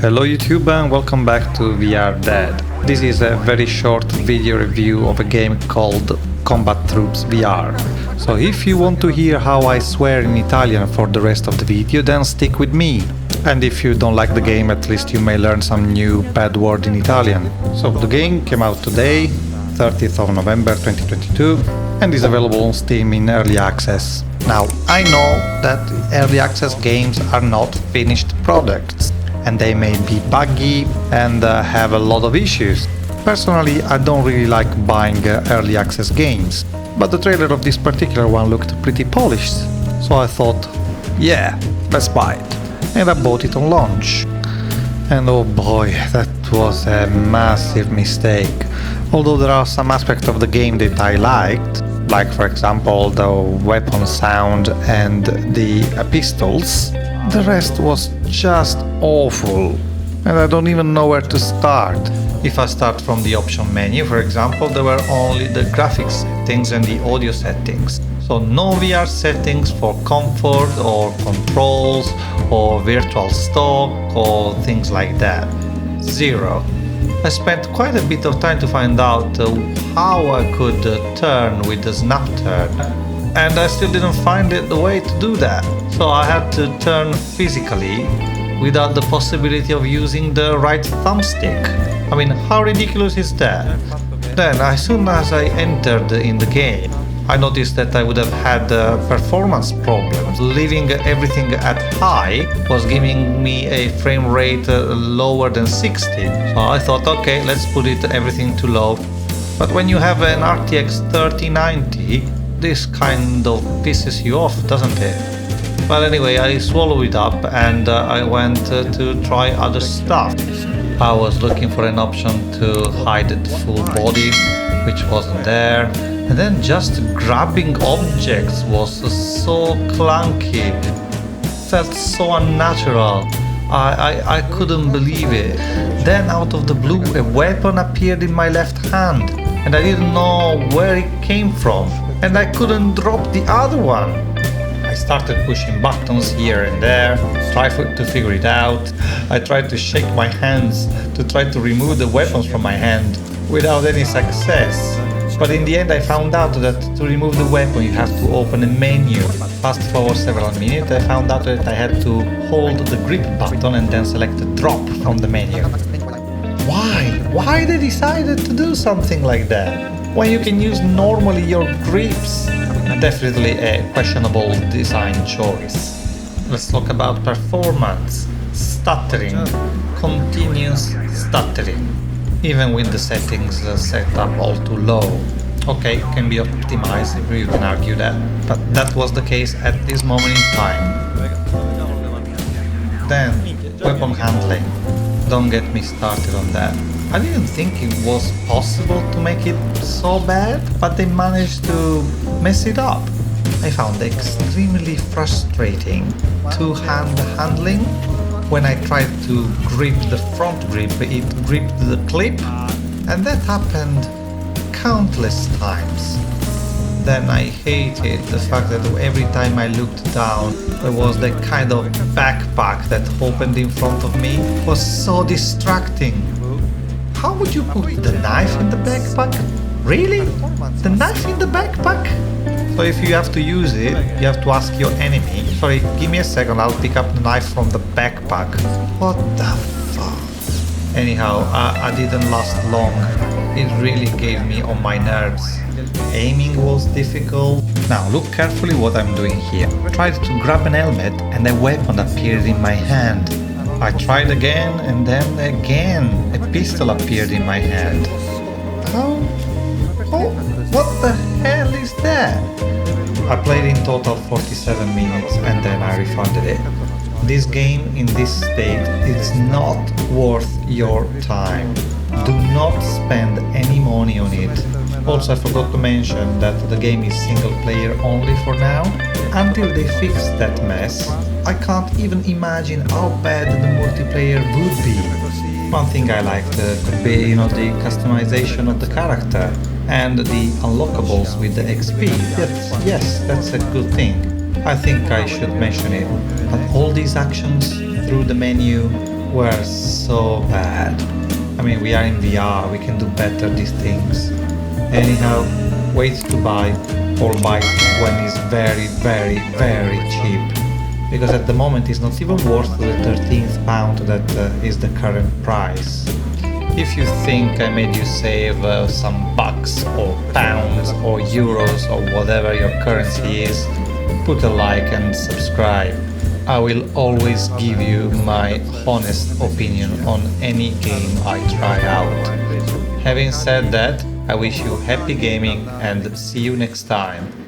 Hello YouTube and welcome back to VR Dead. This is a very short video review of a game called Combat Troops VR. So if you want to hear how I swear in Italian for the rest of the video, then stick with me. And if you don't like the game, at least you may learn some new bad word in Italian. So the game came out today, 30th of November 2022, and is available on Steam in early access. Now, I know that early access games are not finished products, and they may be buggy and have a lot of issues. Personally, I don't really like buying early access games, but the trailer of this particular one looked pretty polished, so I thought, yeah, let's buy it. And I bought it on launch. And oh boy, that was a massive mistake. Although there are some aspects of the game that I liked, like for example the weapon sound and the pistols, the rest was just awful, and I don't even know where to start. If I start from the option menu, for example, there were only the graphics settings and the audio settings. So no VR settings for comfort or controls or virtual stock or things like that. Zero. I spent quite a bit of time to find out how I could turn with the snap turn, and I still didn't find the way to do that. So I had to turn physically without the possibility of using the right thumbstick. I mean, how ridiculous is that? Then, as soon as I entered in the game, I noticed that I would have had performance problems. Leaving everything at high was giving me a frame rate lower than 60. So I thought, okay, let's put everything to low. But when you have an RTX 3090, this kind of pisses you off, doesn't it? But anyway, I swallowed it up and I went to try other stuff. I was looking for an option to hide the full body, which wasn't there. And then just grabbing objects was so clunky, felt so unnatural. I couldn't believe it. Then out of the blue, a weapon appeared in my left hand, and I didn't know where it came from, and I couldn't drop the other one. I started pushing buttons here and there, tried to figure it out. I tried to shake my hands to try to remove the weapons from my hand without any success. But in the end I found out that to remove the weapon you have to open a menu. Fast forward several minutes, I found out that I had to hold the grip button and then select the drop from the menu. Why? Why they decided to do something like that? When you can use normally your grips? Definitely a questionable design choice. Let's talk about performance. Stuttering. Continuous stuttering. Even with the settings set up all too low. Okay, can be optimized, you can argue that, but that was the case at this moment in time. Then, weapon handling. Don't get me started on that. I didn't think it was possible to make it so bad, but they managed to mess it up. I found it extremely frustrating. Two-hand handling. When I tried to grip the front grip, it gripped the clip, and that happened countless times. Then I hated the fact that every time I looked down, there was that kind of backpack that opened in front of me. It was so distracting. How would you put the knife in the backpack? Really? The knife in the backpack? So if you have to use it, you have to ask your enemy, sorry, give me a second, I'll pick up the knife from the backpack. What the fuck? Anyhow, I didn't last long. It really gave me on my nerves. Aiming was difficult. Now look carefully what I'm doing here. I tried to grab an helmet and a weapon appeared in my hand. I tried again and then again a pistol appeared in my hand. How? Oh, what the hell is that? I played in total 47 minutes and then I refunded it. This game in this state is not worth your time. Do not spend any money on it. Also, I forgot to mention that the game is single player only for now. Until they fix that mess, I can't even imagine how bad the multiplayer would be. One thing I liked could be, the customization of the character and the unlockables with the XP. Yes, that's a good thing. I think I should mention it. But all these actions through the menu were so bad. I mean, we are in VR, we can do better these things. Anyhow, wait to buy or buy when it's very, very, very cheap. Because at the moment it's not even worth the 13th pound that is the current price. If you think I made you save some bucks or pounds or euros or whatever your currency is, put a like and subscribe. I will always give you my honest opinion on any game I try out. Having said that, I wish you happy gaming and see you next time.